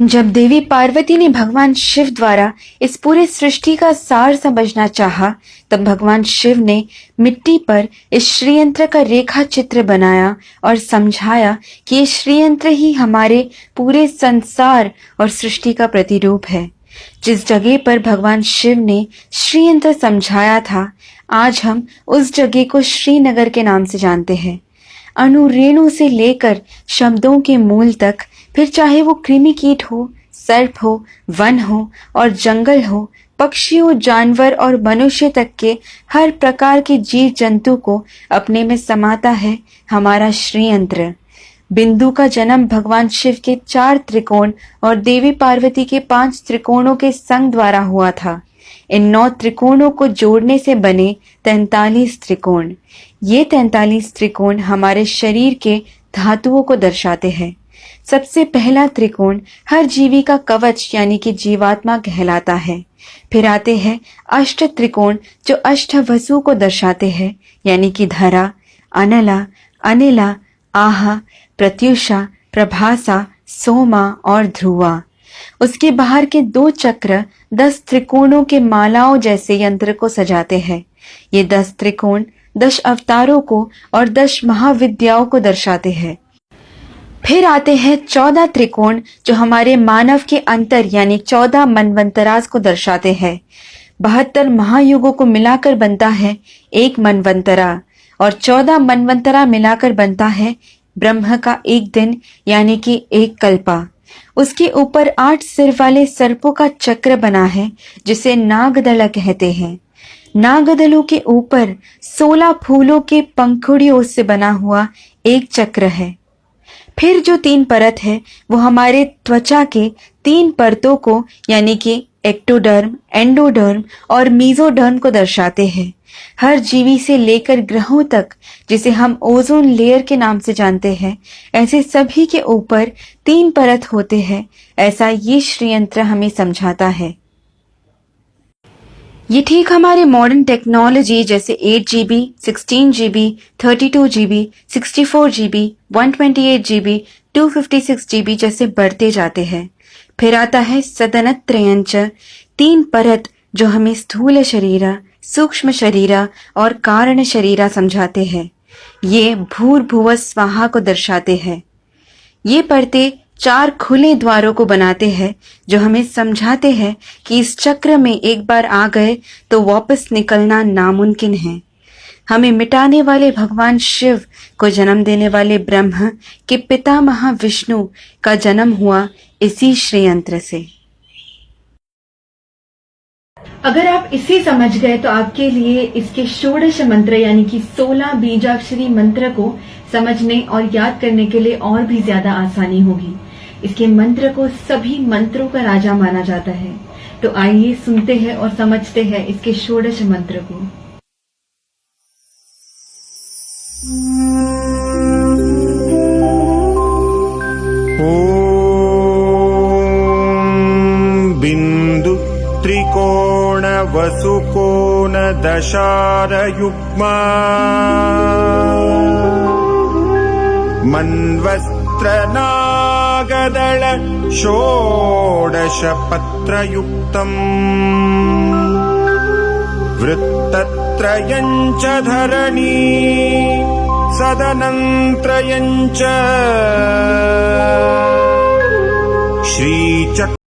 जब देवी पार्वती ने भगवान शिव द्वारा इस पूरे सृष्टि का सार समझना चाहा, तब भगवान शिव ने मिट्टी पर इस श्रीयंत्र का रेखा चित्र बनाया और समझाया कि ये श्रीयंत्र ही हमारे पूरे संसार और सृष्टि का प्रतिरूप है। जिस जगह पर भगवान शिव ने श्रीयंत्र समझाया था, आज हम उस जगह को श्रीनगर के नाम से जानते हैं। अणु रेणु से लेकर शब्दों के मूल तक, फिर चाहे वो कृमि कीट हो, सर्प हो, वन हो और जंगल हो, पक्षियों, जानवर और मनुष्य तक के हर प्रकार के जीव जंतु को अपने में समाता है हमारा श्रीयंत्र। बिंदु का जन्म भगवान शिव के 4 त्रिकोण और देवी पार्वती के 5 त्रिकोणों के संग द्वारा हुआ था। इन 9 त्रिकोणों को जोड़ने से बने 43 त्रिकोण। ये 43 त्रिकोण हमारे शरीर के धातुओं को दर्शाते हैं। सबसे पहला त्रिकोण हर जीवी का कवच यानी कि जीवात्मा कहलाता है। फिर आते हैं अष्ट त्रिकोण जो अष्ट वसु को दर्शाते हैं, यानी कि धरा, अनला, अनिला, आहा, प्रत्युषा, प्रभासा, सोमा और ध्रुवा। उसके बाहर के 2 चक्र 10 त्रिकोणों के मालाओं जैसे यंत्र को सजाते हैं। ये 10 त्रिकोण 10 अवतारों को और 10 महाविद्याओं को दर्शाते हैं। फिर आते हैं 14 त्रिकोण जो हमारे मानव के अंतर यानी 14 मनवंतरास को दर्शाते हैं। 72 महायुगों को मिलाकर बनता है एक मनवंतरा और 14 मनवंतरा मिलाकर बनता है ब्रह्म का एक दिन यानी कि एक कल्पा। उसके ऊपर 8 सिर वाले सर्पों का चक्र बना है जिसे नागदला कहते हैं। नागदलों के ऊपर 16 फूलों के पंखुड़ियों से बना हुआ एक चक्र है। फिर जो 3 परत है वो हमारे त्वचा के 3 परतों को यानी कि एक्टोडर्म, एंडोडर्म और मीजोडर्म को दर्शाते हैं। हर जीवी से लेकर ग्रहों तक, जिसे हम ओजोन लेयर के नाम से जानते हैं, ऐसे सभी के ऊपर 3 परत होते हैं। ऐसा ये श्रीयंत्र हमें समझाता है। ये ठीक हमारे मॉडर्न टेक्नोलॉजी जैसे 8 GB, 16 GB, 32 GB, 64 GB, 128 GB, 256 GB जैसे बढ़ते जाते हैं। फिर आता है सदनत्रयंच, 3 परत जो हमें स्थूल शरीरा, सूक्ष्म शरीरा और कारण शरीरा समझाते हैं। ये भूर्भुव स्वाहा को दर्शाते हैं। ये परतें 4 खुले द्वारों को बनाते हैं जो हमें समझाते हैं कि इस चक्र में एक बार आ गए तो वापस निकलना नामुमकिन है। हमें मिटाने वाले भगवान शिव को जन्म देने वाले ब्रह्म के पितामह विष्णु का जन्म हुआ इसी श्रीयंत्र से। अगर आप इसे समझ गए तो आपके लिए इसके षोडश मंत्र यानी कि 16 बीजाक्षरी मंत्र को समझने और याद करने के लिए और भी ज्यादा आसानी होगी। इसके मंत्र को सभी मंत्रों का राजा माना जाता है। तो आइए सुनते हैं और समझते हैं इसके षोडश मंत्र को। ओम बिंदु त्रिकोण वसुकोण दशार युग्मा मन्वस्त्र नागदल षोडश पत्रयुक्तम् वृत्तत्रयञ्च धरणी सदनंत्रयञ्च श्रीचक्र